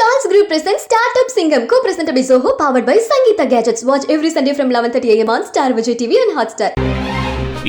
Charles Group presents Startup Singham, co-presented by Zoho, powered by Sangeeta Gadgets. Watch every Sunday from 11:30 a.m. on Star Vijay TV and Hotstar.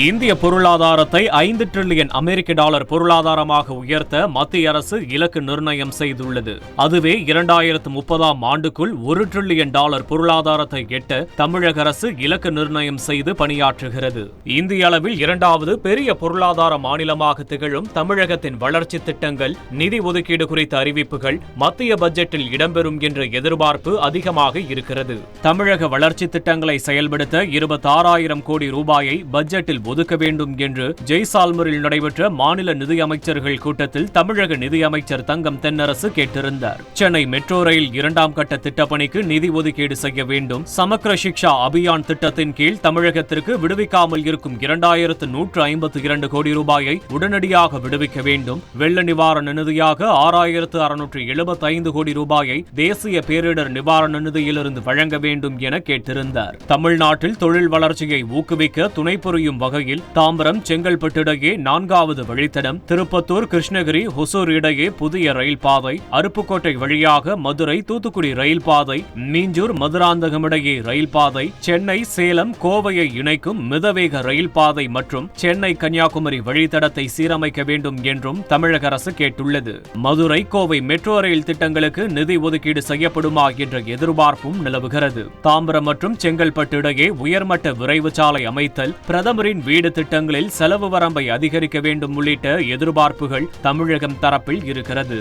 இந்திய பொருளாதாரத்தை 5 trillion அமெரிக்க dollar பொருளாதாரமாக உயர்த்த மத்திய அரசு இலக்கு நிர்ணயம் செய்துள்ளது. அதுவே 2030ஆம் ஆண்டுக்குள் 1 டிரில்லியன் டாலர் பொருளாதாரத்தை எட்ட தமிழக அரசு இலக்கு நிர்ணயம் செய்து பணியாற்றுகிறது. இந்திய அளவில் இரண்டாவது பெரிய பொருளாதார மாநிலமாக திகழும் தமிழகத்தின் வளர்ச்சி திட்டங்கள், நிதி ஒதுக்கீடு குறித்த அறிவிப்புகள் மத்திய பட்ஜெட்டில் இடம்பெறும் என்ற எதிர்பார்ப்பு அதிகமாக இருக்கிறது. தமிழக வளர்ச்சி திட்டங்களை செயல்படுத்த 26,000 கோடி ரூபாயை பட்ஜெட்டில் ஒதுக்க வேண்டும் என்று ஜெய்சால்மரில் நடைபெற்ற மாநில நிதியமைச்சர்கள் கூட்டத்தில் தமிழக நிதியமைச்சர் தங்கம் தென்னரசு கேட்டிருந்தார். சென்னை மெட்ரோ ரயில் 2ஆம் கட்ட திட்டப்பணிக்கு நிதி ஒதுக்கீடு செய்ய வேண்டும். சமக்ர சிக்ஷா அபியான் திட்டத்தின் கீழ் தமிழகத்திற்கு விடுவிக்காமல் இருக்கும் 2,152 கோடி ரூபாயை உடனடியாக விடுவிக்க வேண்டும். வெள்ள நிவாரண நிதியாக 6,675 கோடி ரூபாயை தேசிய பேரிடர் நிவாரண நிதியிலிருந்து வழங்க வேண்டும் என கேட்டிருந்தார். தமிழ்நாட்டில் தொழில் வளர்ச்சியை ஊக்குவிக்க துணை புரியும் வகையில் தாம்பரம் செங்கல்பட்டு இடையே 4வது வழித்தடம், திருப்பத்தூர் கிருஷ்ணகிரி ஹொசூர் இடையே புதிய ரயில் பாதை, அருப்புக்கோட்டை வழியாக மதுரை தூத்துக்குடி ரயில் பாதை, மீஞ்சூர் மதுராந்தகம் இடையே ரயில் பாதை, சென்னை சேலம் கோவையை இணைக்கும் மிதவேக ரயில் பாதை மற்றும் சென்னை கன்னியாகுமரி வழித்தடத்தை சீரமைக்க வேண்டும் என்றும் தமிழக அரசு கேட்டுள்ளது. மதுரை கோவை மெட்ரோ ரயில் திட்டங்களுக்கு நிதி ஒதுக்கீடு செய்யப்படுமா என்ற எதிர்பார்ப்பும் நிலவுகிறது. தாம்பரம் மற்றும் செங்கல்பட்டு இடையே உயர்மட்ட விரைவு சாலை அமைத்தல், பிரதமரின் வீடு திட்டங்களில் செலவு வரம்பை அதிகரிக்க வேண்டும் உள்ளிட்ட எதிர்பார்ப்புகள் தமிழகம் தரப்பில் இருக்கிறது.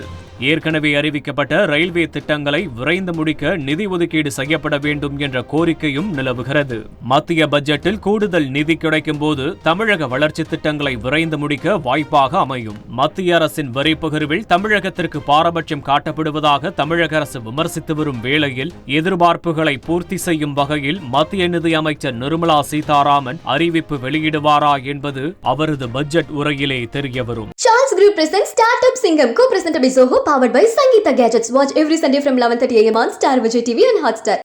ஏற்கனவே அறிவிக்கப்பட்ட ரயில்வே திட்டங்களை விரைந்து முடிக்க நிதி ஒதுக்கீடு செய்யப்பட வேண்டும் என்ற கோரிக்கையும் நிலவுகிறது. மத்திய பட்ஜெட்டில் கூடுதல் நிதி கிடைக்கும் போது தமிழக வளர்ச்சி திட்டங்களை விரைந்து முடிக்க வாய்ப்பாக அமையும். மத்திய அரசின் வரி பகிர்வில் தமிழகத்திற்கு பாரபட்சம் காட்டப்படுவதாக தமிழக அரசு விமர்சித்து வரும் வேளையில் எதிர்பார்ப்புகளை பூர்த்தி செய்யும் வகையில் மத்திய நிதி அமைச்சர் நிர்மலா சீதாராமன் அறிவிப்பு வெளியிடுவாரா என்பது அவரது பட்ஜெட் உரையிலே தெரியவரும். Charles Group presents Startup Singham, co-presented by Zoho, powered by Sangeeta Gadgets. Watch every Sunday from 11:30 a.m. on Star Vijay TV and Hotstar.